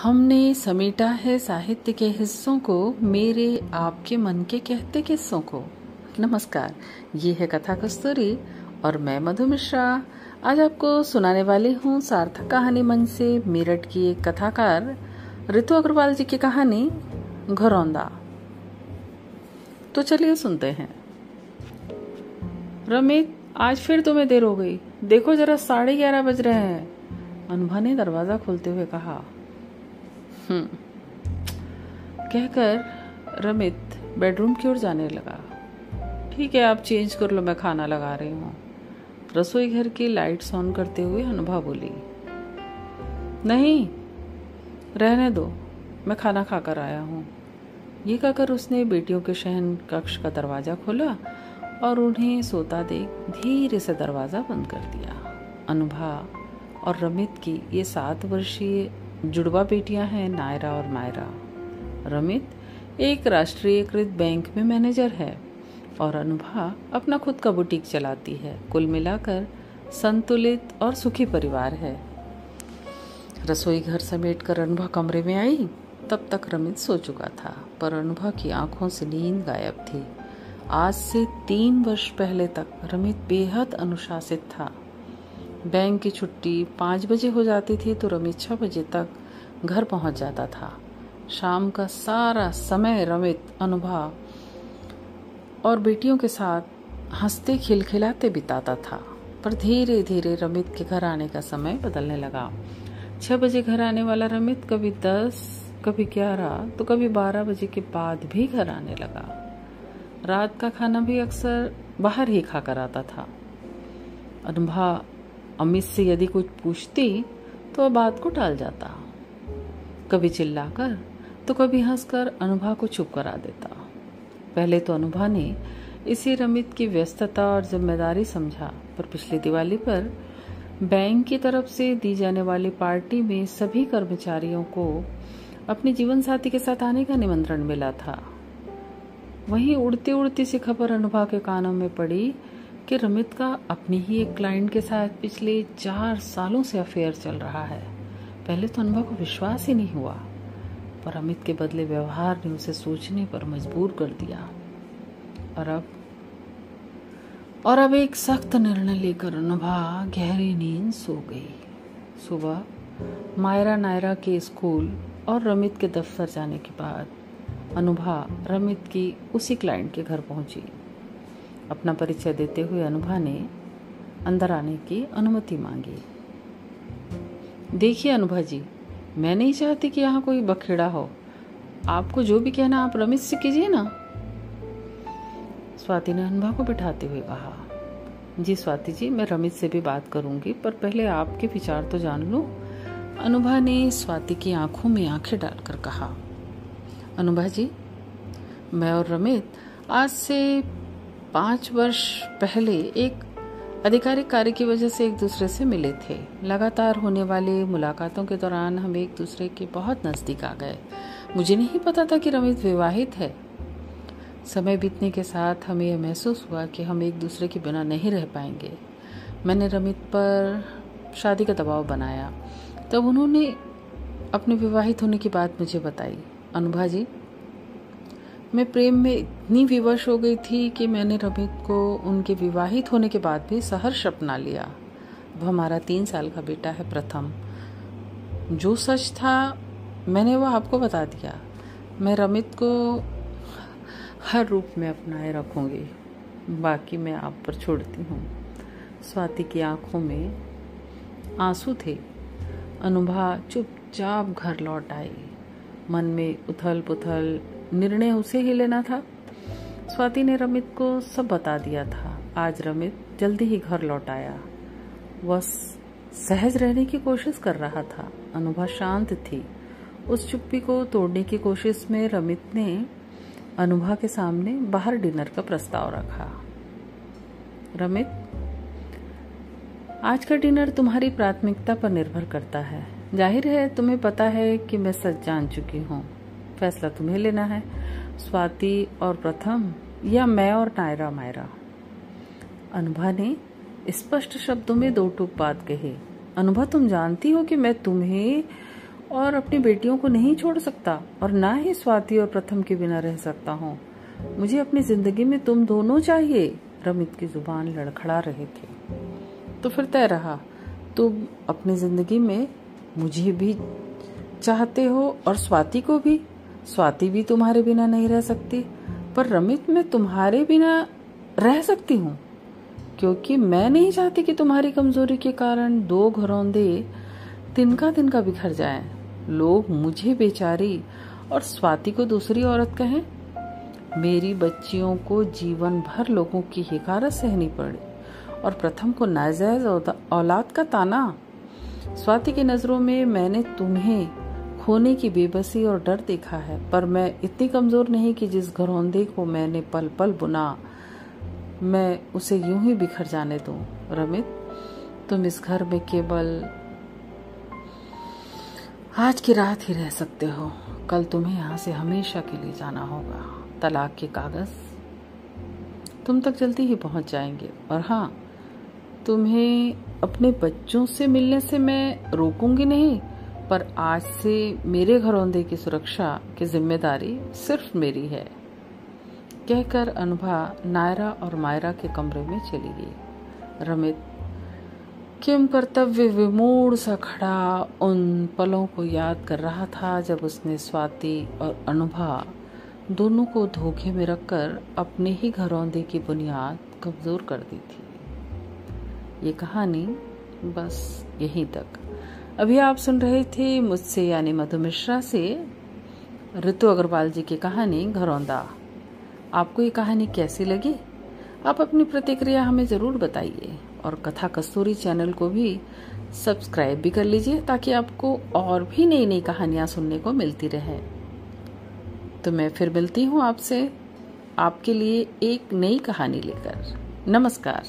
हमने समेटा है साहित्य के हिस्सों को, मेरे आपके मन के कहते किस्सों को। नमस्कार, ये है कथा कस्तूरी और मैं मधु मिश्रा। आज आपको सुनाने वाली हूँ सार्थक कहानी मंच से मेरठ की एक कथाकार ऋतु अग्रवाल जी की कहानी घरौंदा। तो चलिए सुनते हैं। रमित, आज फिर तुम्हें देर हो गई। देखो जरा 11:30 बज रहे हैं। अनुभा ने दरवाजा खोलते हुए कहा। कहकर रमित बेडरूम की ओर जाने लगा। ठीक है, आप चेंज कर लो, मैं खाना लगा रही हूँ। रसोई घर की लाइट्स ऑन करते हुए अनुभा बोली। नहीं, रहने दो, मैं खाना खाकर आया हूँ। ये कहकर उसने बेटियों के शयन कक्ष का दरवाजा खोला और उन्हें सोता देख धीरे से दरवाजा बंद कर दिया। अनुभा और रमित की ये 7 वर्षीय जुड़वा बेटियां हैं, नायरा और मायरा। रमित एक राष्ट्रीयकृत बैंक में मैनेजर है और अनुभा अपना खुद का बुटीक चलाती है। कुल मिलाकर संतुलित और सुखी परिवार है। रसोई घर समेटकर अनुभा कमरे में आई, तब तक रमित सो चुका था, पर अनुभा की आंखों से नींद गायब थी। आज से 3 वर्ष पहले तक रमित बेहद अनुशासित था। बैंक की छुट्टी 5 बजे हो जाती थी तो रमित 6 बजे तक घर पहुंच जाता था। शाम का सारा समय रमित अनुभा और बेटियों के साथ हंसते खिलखिलाते बिताता था। पर धीरे धीरे रमित के घर आने का समय बदलने लगा। 6 बजे घर आने वाला रमित कभी 10, कभी 11 तो कभी 12 बजे के बाद भी घर आने लगा। रात का खाना भी अक्सर बाहर ही खाकर आता था। अनुभा अमित से यदि कुछ पूछती तो वह बात को टाल जाता, कभी चिल्लाकर तो कभी हंसकर अनुभा को चुप करा देता। पहले तो अनुभा ने इसे रमित की व्यस्तता और जिम्मेदारी समझा, पर पिछली दिवाली पर बैंक की तरफ से दी जाने वाली पार्टी में सभी कर्मचारियों को अपने जीवन साथी के साथ आने का निमंत्रण मिला था। वहीं उड़ती उड़ती सी खबर अनुभा के कानों में पड़ी कि रमित का अपने ही एक क्लाइंट के साथ पिछले 4 सालों से अफेयर चल रहा है। पहले तो अनुभा को विश्वास ही नहीं हुआ, पर अमित के बदले व्यवहार ने उसे सोचने पर मजबूर कर दिया। और अब एक सख्त निर्णय लेकर अनुभा गहरी नींद सो गई। सुबह मायरा नायरा के स्कूल और रमित के दफ्तर जाने के बाद अनुभा रमित की उसी क्लाइंट के घर पहुंची। अपना परिचय देते हुए अनुभा ने अंदर आने की अनुमति मांगी। देखिए अनुभा जी, मैं नहीं चाहती कि यहाँ कोई बखेड़ा हो। आपको जो भी कहना आप रमित से कीजिए ना। स्वाति ने अनुभा को बिठाते हुए कहा। जी स्वाति जी, मैं रमित से भी बात करूंगी, पर पहले आपके विचार तो जान लूं। अनुभा ने स्वाति की आंखों में आंखें डालकर कहा। अनुभा जी, मैं और रमित आज से 5 वर्ष पहले एक आधिकारिक कार्य की वजह से एक दूसरे से मिले थे। लगातार होने वाली मुलाकातों के दौरान हम एक दूसरे के बहुत नजदीक आ गए। मुझे नहीं पता था कि रमित विवाहित है। समय बीतने के साथ हमें यह महसूस हुआ कि हम एक दूसरे के बिना नहीं रह पाएंगे। मैंने रमित पर शादी का दबाव बनाया, तब उन्होंने अपने विवाहित होने की बात मुझे बताई। अनुभा जी, मैं प्रेम में इतनी विवश हो गई थी कि मैंने रमित को उनके विवाहित होने के बाद भी सहर्ष अपना लिया। वह हमारा 3 साल का बेटा है प्रथम। जो सच था मैंने वह आपको बता दिया। मैं रमित को हर रूप में अपनाए रखूंगी। बाकी मैं आप पर छोड़ती हूँ। स्वाति की आंखों में आंसू थे। अनुभा चुपचाप घर लौट आई। मन में उथल पुथल, निर्णय उसे ही लेना था। स्वाति ने रमित को सब बता दिया था। आज रमित जल्दी ही घर लौट आया। वह सहज रहने की कोशिश कर रहा था। अनुभा शांत थी। उस चुप्पी को तोड़ने की कोशिश में रमित ने अनुभा के सामने बाहर डिनर का प्रस्ताव रखा। रमित, आज का डिनर तुम्हारी प्राथमिकता पर निर्भर करता है। जाहिर है तुम्हें पता है कि मैं सच जान चुकी हूँ। फैसला तुम्हें लेना है, स्वाति और प्रथम या मैं और नायरा मायरा। अनुभा ने स्पष्ट शब्दों में 2 टूक बात कही। अनुभा, तुम जानती हो कि मैं तुम्हें और अपनी बेटियों को नहीं छोड़ सकता और ना ही स्वाति और प्रथम के बिना रह सकता हूँ। मुझे अपनी जिंदगी में तुम दोनों चाहिए। रमित की जुबान लड़खड़ा रहे थे। तो फिर तय रहा, तुम अपनी जिंदगी में मुझे भी चाहते हो और स्वाति को भी। स्वाति भी तुम्हारे बिना नहीं रह सकती, पर रमित मैं तुम्हारे बिना रह सकती हूँ, क्योंकि मैं नहीं चाहती कि तुम्हारी कमजोरी के कारण दो घरौंदे तिनका तिनका बिखर जाएं। लोग मुझे बेचारी और स्वाति को दूसरी औरत कहें। मेरी बच्चियों को जीवन भर लोगों की हिकारत सहनी पड़ी और प्रथम को नाजायज औलाद का ताना। स्वाति की नजरों में मैंने तुम्हें खोने की बेबसी और डर देखा है, पर मैं इतनी कमजोर नहीं कि जिस घरौंदे को मैंने पल पल बुना मैं उसे यूं ही बिखर जाने दूं। रमित, तुम इस घर में केवल आज की रात ही रह सकते हो। कल तुम्हें यहाँ से हमेशा के लिए जाना होगा। तलाक के कागज तुम तक जल्दी ही पहुंच जाएंगे। और हाँ, तुम्हें अपने बच्चों से मिलने से मैं रोकूंगी नहीं, पर आज से मेरे घरौंदे की सुरक्षा की जिम्मेदारी सिर्फ मेरी है। कहकर अनुभा नायरा और मायरा के कमरे में चली गई। रमित किम कर्तव्य विमूढ़ सा खड़ा उन पलों को याद कर रहा था जब उसने स्वाति और अनुभा दोनों को धोखे में रखकर अपने ही घरौंदे की बुनियाद कमजोर कर दी थी। ये कहानी बस यहीं तक। अभी आप सुन रहे थे मुझसे यानी मधु मिश्रा से ऋतु अग्रवाल जी की कहानी घरौंदा। आपको ये कहानी कैसी लगी? आप अपनी प्रतिक्रिया हमें जरूर बताइए और कथा कस्तूरी चैनल को भी सब्सक्राइब भी कर लीजिए ताकि आपको और भी नई नई कहानियां सुनने को मिलती रहे। तो मैं फिर मिलती हूँ आपसे आपके लिए एक नई कहानी लेकर। नमस्कार।